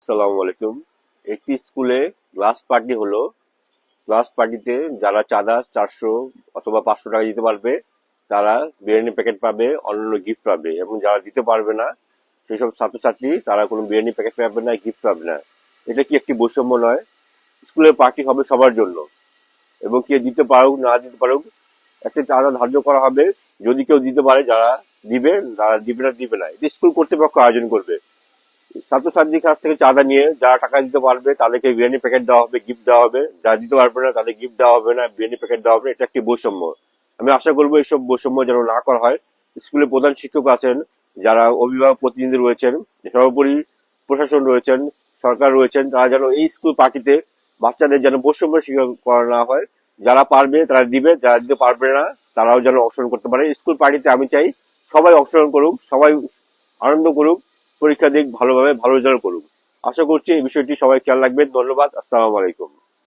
আসসালামু আলাইকুম। একটি স্কুলে ক্লাস পার্টি হলো। ক্লাস পার্টিতে যারা চাঁদা 400 অথবা 500 টাকা দিতে পারবে তারা বিরিয়ানি প্যাকেট পাবে, অন্যান্য গিফট পাবে, এবং যারা দিতে পারবে না সেসব ছাত্রছাত্রী তারা কোনো বিরিয়ানি প্যাকেট পাবে না, গিফট পাবে না। এটা কি একটি বৈষম্য নয়? স্কুলের পার্টি হবে সবার জন্য, এবং কে দিতে পারুক না দিতে পারুক একটা চাঁদা ধার্য করা হবে। যদি কেউ দিতে পারে, যারা দিবে, যারা দিবে না দিবে না, এটা স্কুল কর্তৃপক্ষ আয়োজন করবে। ছাত্রছাত্রীর কাছ থেকে চাঁদা নিয়ে যারা টাকা দিতে পারবে তাদেরকে বিরিয়ানি প্যাকেট দেওয়া হবে, গিফট দেওয়া হবে। যারা দিতে পারবে না তাদের গিফট দেওয়া হবে না, বিরিয়ানি প্যাকেট দেওয়া হবে না। এটা একটি বৈষম্য। আমি আশা করবো এইসব বৈষম্য যেন না করা হয়। স্কুলে প্রধান শিক্ষক আছেন, যারা অভিভাবক প্রতিনিধি রয়েছেন, সর্বোপরি প্রশাসন রয়েছেন, সরকার রয়েছেন, তারা যেন এই স্কুল পার্টিতে বাচ্চাদের যেন বৈষম্যের শিকার করা না হয়। যারা পারবে তারা দিবে, যারা দিতে পারবে না তারাও যেন অংশগ্রহণ করতে পারে। স্কুল পার্টিতে আমি চাই সবাই অংশগ্রহণ করুক, সবাই আনন্দ করুক, পরীক্ষা দিক ভালোভাবে, ভালো রেজাল্ট করুক। আশা করছি এই বিষয়টি সবাই খেয়াল রাখবেন। ধন্যবাদ। আসসালামু আলাইকুম।